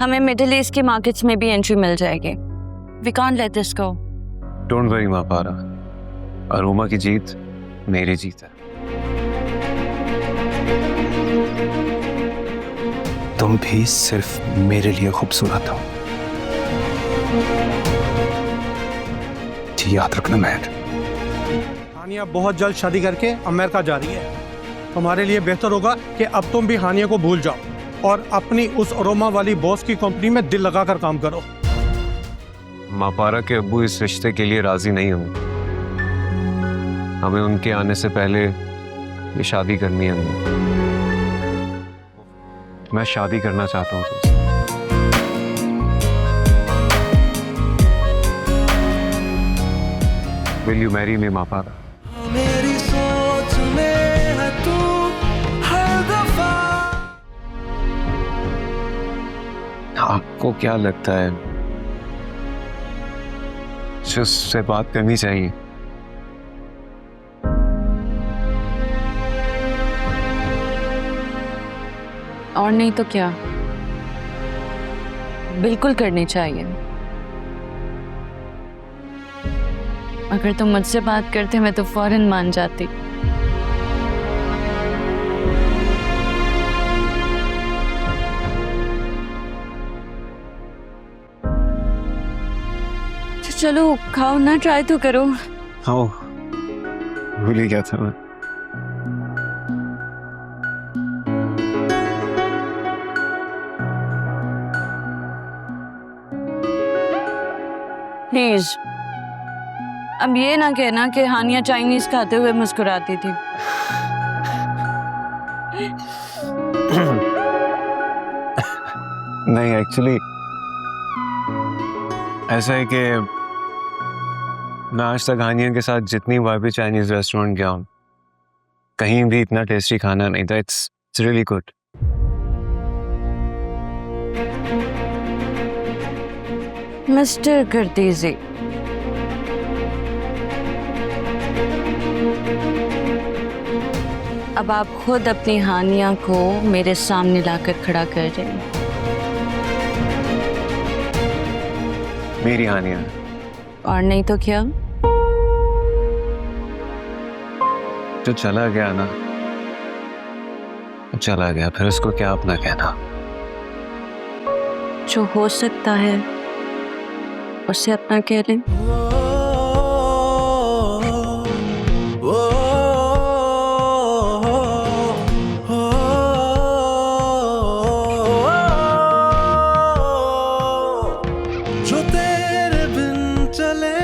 हमें middle east की markets में भी एंट्री मिल जाएगी। We can't let this go. Don't worry माँ पारा, अरोमा की जीत मेरी जीत है। तुम भी सिर्फ मेरे लिए खूबसूरत हो, जी याद रखना महक। हानिया बहुत जल्द शादी करके अमेरिका जा रही है। तुम्हारे लिए बेहतर होगा कि अब तुम भी हानिया को भूल जाओ और अपनी उस अरोमा वाली बॉस की कंपनी में दिल लगाकर काम करो। माँ पारा के अब्बू इस रिश्ते के लिए राजी नहीं होंगे। हमें उनके आने से पहले ये शादी करनी है। मैं शादी करना चाहता हूँ तुमसे। Will you marry me, माँ पारा? मेरी सोच में है तू हर दफा। आपको क्या लगता है उससे बात करनी चाहिए? और नहीं तो क्या, बिल्कुल करनी चाहिए। अगर तुम मुझसे बात करते मैं तो फौरन मान जाती। चलो खाओ ना, ट्राई तो करो। हाँ, भूल ही गया था मैं। प्लीज अब ये ना कहना कि हानिया चाइनीज खाते हुए मुस्कुराती थी। नहीं, एक्चुअली ऐसा है कि मैं आज तक हानिया के साथ जितनी बार भी चाइनीज रेस्टोरेंट गया हूँ, कहीं भी इतना टेस्टी खाना नहीं था। It's really good. मिस्टर कर्तीजी, अब आप खुद अपनी हानिया को मेरे सामने लाकर खड़ा कर रहे हैं। मेरी हानिया? और नहीं तो क्या। जो चला गया ना, चला गया, फिर उसको क्या अपना कहना। जो हो सकता है उसे अपना कह लें। जो तेरे बिन चले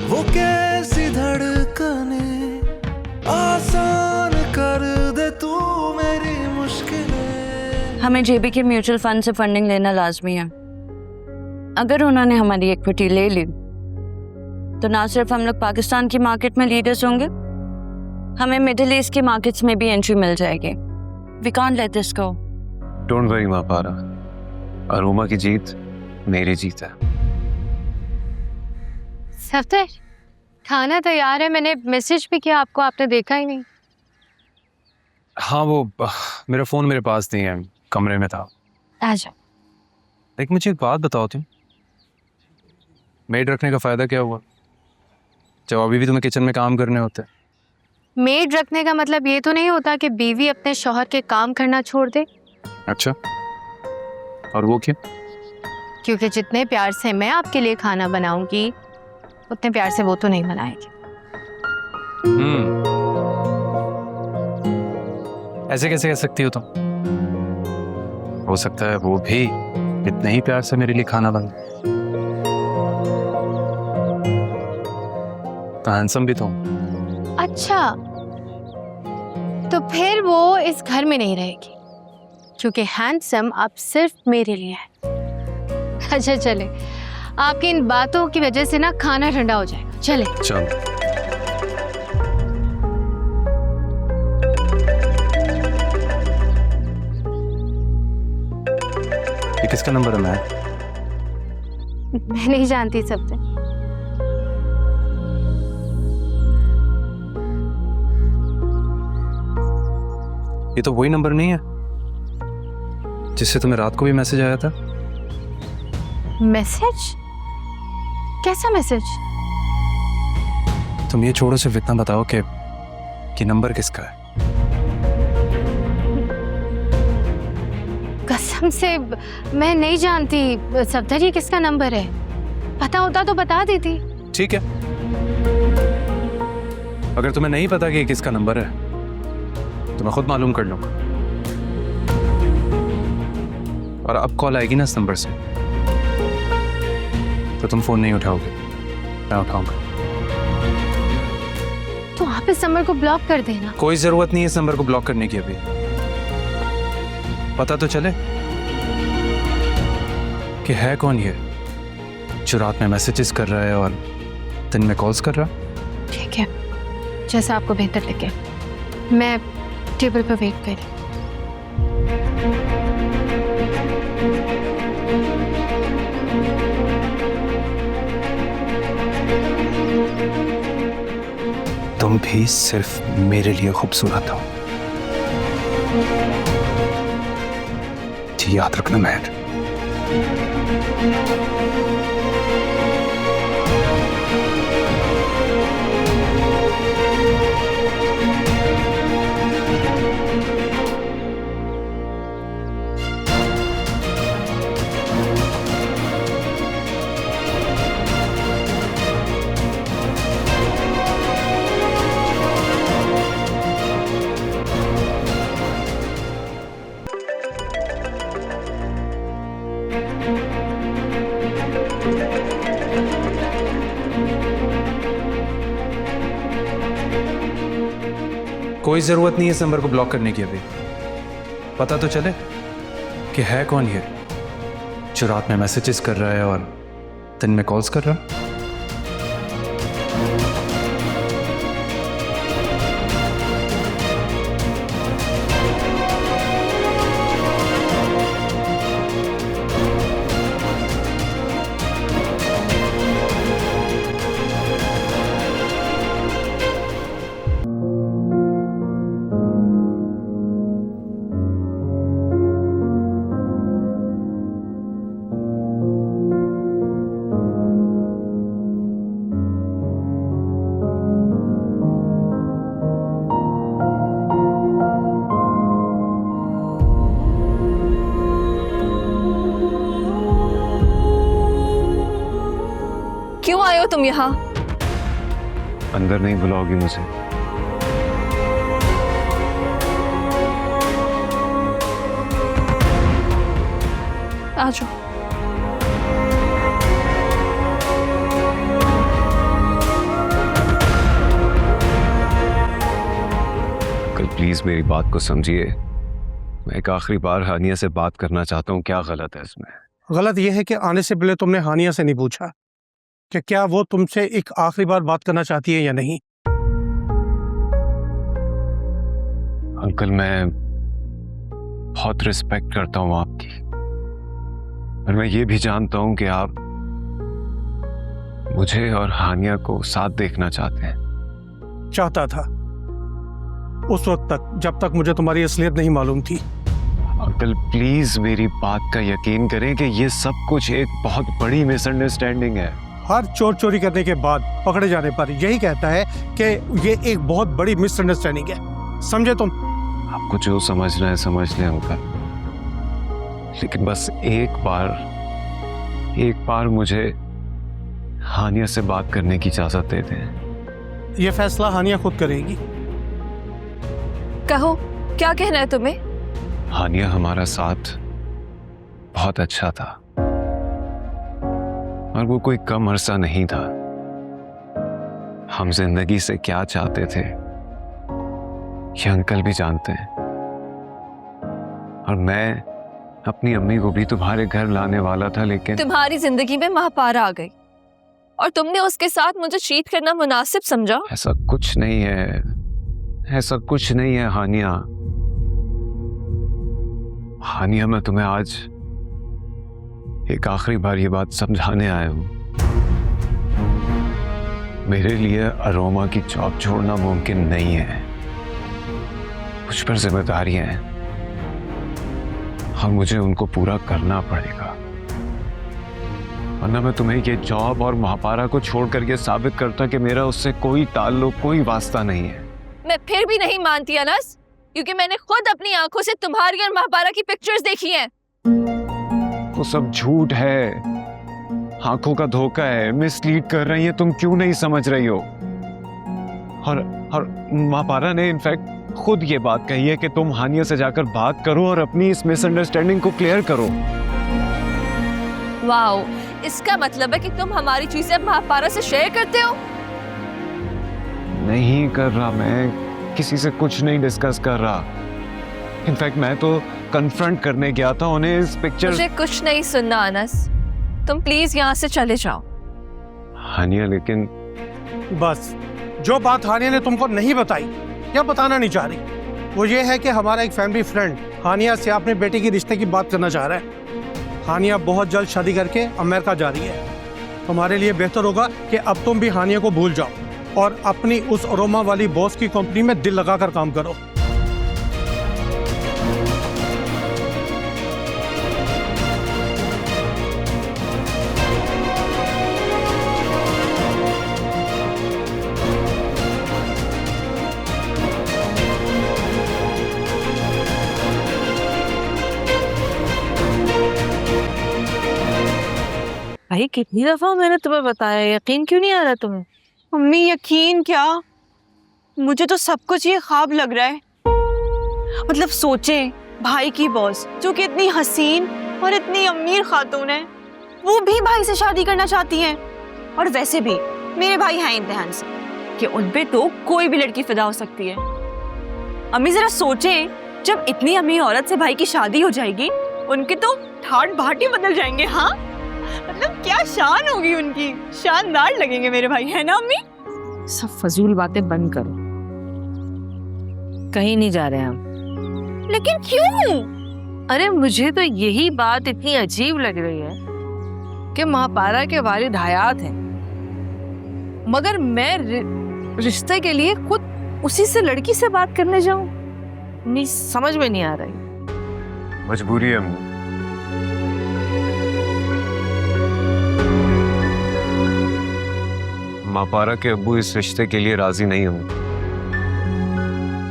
वो कैसी धड़कने, आसान कर दे तू मेरी मुश्किलें। हमें जेबी के म्यूचुअल फंड से फंडिंग लेना लाजमी है। अगर उन्होंने हमारी इक्विटी ले ली तो ना सिर्फ हम लोग पाकिस्तान की मार्केट में लीडर्स होंगे, हमें मिडिल ईस्ट की मार्केट्स में भी एंट्री मिल जाएगी। We can't let this go. Don't worry माँ पारा, अरोमा की जीत मेरी जीत है। सफदर, खाना तैयार है। मैंने मैसेज भी किया आपको, आपने देखा ही नहीं। हाँ, वो मेरा फोन मेरे पास नहीं है, कमरे में था। आ जाओ। लेकिन मुझे एक बात बताओ, तुम मेड रखने का फायदा क्या हुआ जब अभी भी तुम्हें किचन में काम करने होते हैं? मेड रखने का मतलब ये तो नहीं होता कि बीवी अपने शौहर के काम करना छोड़ दे। अच्छा, और वो क्यों? क्योंकि जितने प्यार से मैं आपके लिए खाना बनाऊंगी उतने प्यार से वो तो नहीं बनाएगी। ऐसे कैसे कह सकती हो तुम? हो सकता है वो भी इतने ही प्यार से मेरे लिए खाना बनाए। तो हैंडसम भी तो हूं। अच्छा, तो फिर वो इस घर में नहीं रहेगी क्योंकि हैंडसम अब सिर्फ मेरे लिए है। अच्छा चले, आपकी इन बातों की वजह से ना खाना ठंडा हो जाएगा। चले चल। ये किसका नंबर है? मैं नहीं जानती सबसे। ये तो वही नंबर नहीं है। जिससे तुम्हें रात को भी मैसेज आया था? मैसेज? कैसा मैसेज? तुम ये छोड़ो, सिर्फ इतना बताओ कि नंबर किसका है? कसम से मैं नहीं जानती सफदर, ये किसका नंबर है? पता होता तो बता देती। ठीक है, अगर तुम्हें नहीं पता कि ये किसका नंबर है तो मैं खुद मालूम कर लूंगा। और अब कॉल आएगी ना इस नंबर से तो तुम फोन नहीं उठाओगे, मैं उठाऊंगा। तो आप इस नंबर को ब्लॉक कर देना। कोई जरूरत नहीं है इस नंबर को ब्लॉक करने की। अभी पता तो चले कि है कौन ये जो रात में मैसेजेस कर रहा है और दिन में कॉल्स कर रहा। ठीक है, जैसा आपको बेहतर लगे। मैं टेबल पर वेट कर रही। तुम भी सिर्फ मेरे लिए खूबसूरत हो, जी याद रखना महर। कोई जरूरत नहीं है इस नंबर को ब्लॉक करने की। अभी पता तो चले कि है कौन ये जो रात में मैसेजेस कर रहा है और दिन में कॉल्स कर रहा। क्यों आए हो तुम यहाँ? अंदर नहीं बुलाओगी मुझे? आ जाओ। कल प्लीज मेरी बात को समझिए। मैं एक आखिरी बार हानिया से बात करना चाहता हूँ। क्या गलत है इसमें? गलत यह है कि आने से पहले तुमने हानिया से नहीं पूछा कि क्या वो तुमसे एक आखिरी बार बात करना चाहती है या नहीं। अंकल, मैं बहुत रिस्पेक्ट करता हूँ आपकी, और मैं ये भी जानता हूँ कि आप मुझे और हानिया को साथ देखना चाहते हैं। चाहता था उस वक्त तक जब तक मुझे तुम्हारी असलियत नहीं मालूम थी। अंकल प्लीज मेरी बात का यकीन करें कि ये सब कुछ एक बहुत बड़ी मिसअंडरस्टैंडिंग है। हर चोर चोरी करने के बाद पकड़े जाने पर यही कहता है कि ये एक बहुत बड़ी मिसअंडरस्टैंडिंग है। समझे तुम? आपको जो समझना है समझ लें अंकल, लेकिन बस एक बार मुझे हानिया से बात करने की इजाजत दे दें। ये फैसला हानिया खुद करेगी। कहो, क्या कहना है तुम्हें? हानिया हमारा साथ बहुत अच्छा था, और वो कोई कम अरसा नहीं था। हम जिंदगी से क्या चाहते थे ये अंकल भी जानते हैं, और मैं अपनी अम्मी को भी तुम्हारे घर लाने वाला था, लेकिन तुम्हारी जिंदगी में महापारा आ गई और तुमने उसके साथ मुझे चीट करना मुनासिब समझा। ऐसा कुछ नहीं है, ऐसा कुछ नहीं है हानिया। हानिया, मैं तुम्हें आज एक आखिरी बार ये बात समझाने आया हूं। मेरे लिए अरोमा की जॉब छोड़ना मुमकिन नहीं है। मुझ पर जिम्मेदारियां हैं, और मुझे उनको पूरा करना पड़ेगा, वरना मैं तुम्हें ये जॉब और महापारा को छोड़कर ये साबित करता कि मेरा उससे कोई ताल्लुक, कोई वास्ता नहीं है। मैं फिर भी नहीं मानती अनस, क्योंकि मैंने खुद अपनी आंखों से तुम्हारी और महापारा की पिक्चर्स देखी हैं। वो सब झूठ है, आंखों का धोखा है, मिसलीड कर रही है, तुम क्यों नहीं समझ रही हो? और महापारा ने इनफैक्ट खुद ये बात कही है कि तुम हानिया से जाकर बात करो और अपनी इस मिसअंडरस्टैंडिंग को क्लियर करो। वाओ, इसका मतलब है कि तुम हमारी चीजें महापारा से शेयर करते हो? नहीं कर रहा, मैं किसी से कुछ नहीं डिस्कस कर रहा। इनफैक्ट मैं तो कन्फ्रंट करने गया था उन्हें इस पिक्चर। मुझे कुछ नहीं सुनना अनस, तुम प्लीज यहाँ से चले जाओ। हानिया, लेकिन बस जो बात हानिया ने तुमको नहीं बताई या बताना नहीं चाह रही, वो ये है कि हमारा एक फैमिली फ्रेंड हानिया से अपने बेटे की रिश्ते की बात करना चाह रहा है। हानिया बहुत जल्द शादी करके अमेरिका जा रही है। तुम्हारे लिए बेहतर होगा कि अब तुम भी हानिया को भूल जाओ और अपनी उस अरोमा वाली बॉस की कंपनी में दिल लगाकर काम करो। भाई कितनी दफा मैंने तुम्हें बताया, यकीन क्यों नहीं आ रहा तुम्हें? मम्मी यकीन क्या, मुझे तो सब कुछ ये ख्वाब लग रहा है। मतलब सोचे, भाई की बॉस जो कि इतनी हसीन और इतनी अमीर खातून है, वो भी भाई से शादी करना चाहती है। और वैसे भी मेरे भाई हैं इतने हैंडसम कि उन पे तो कोई भी लड़की फिदा हो सकती है। अम्मी जरा सोचे, जब इतनी अमीर औरत से भाई की शादी हो जाएगी, उनके तो ठाट बाट ही बदल जाएंगे। हाँ मतलब क्या शान होगी उनकी, शानदार लगेंगे मेरे भाई, है ना अम्मी? सब फजूल बातें बंद करो, कहीं नहीं जा रहे हम। लेकिन क्यों? अरे मुझे तो यही बात इतनी अजीब लग रही है कि महापारा के वालिद हयात हैं, मगर मैं रिश्ते के लिए खुद उसी से लड़की से बात करने जाऊं, नहीं समझ में नहीं आ रही। मजबूरी है अम्मू। महापारा के अब्बू इस रिश्ते के लिए राजी नहीं हूँ।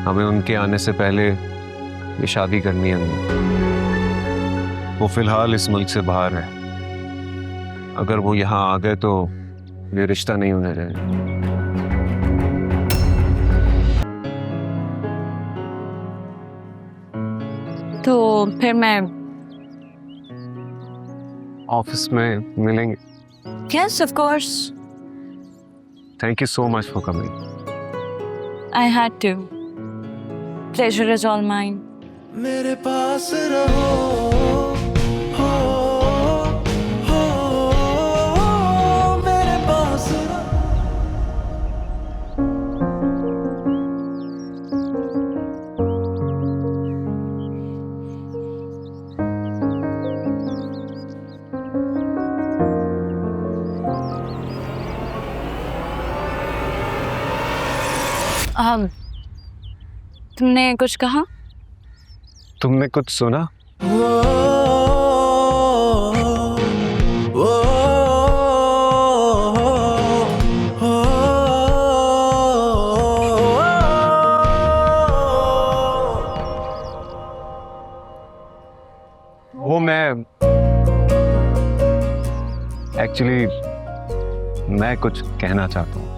हमें उनके आने से पहले ये शादी करनी है अम्मू। वो फिलहाल इस मुल्क से बाहर है, अगर वो यहाँ आ गए तो ये रिश्ता नहीं होने देगा। तो फिर मैं ऑफिस में मिलेंगे। Yes of course, thank you so much for coming. I had to. Pleasure is all mine. मेरे पास रहो, हो, मेरे पास तुमने कुछ कहा? तुमने कुछ सुना? वो मैं एक्चुअली मैं कुछ कहना चाहता हूँ।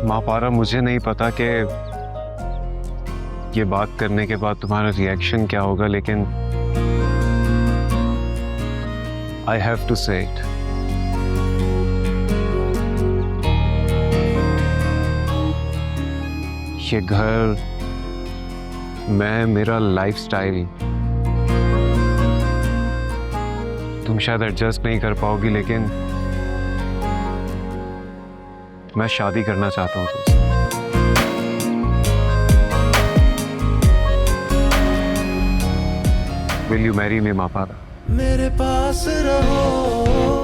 महापारा, मुझे नहीं पता कि ये बात करने के बाद तुम्हारा रिएक्शन क्या होगा, लेकिन आई हैव टू से इट। ये घर, मैं, मेरा लाइफस्टाइल, तुम शायद एडजस्ट नहीं कर पाओगी, लेकिन मैं शादी करना चाहता हूँ तुमसे। Will you marry me, Mahapara? मेरे पास रहो।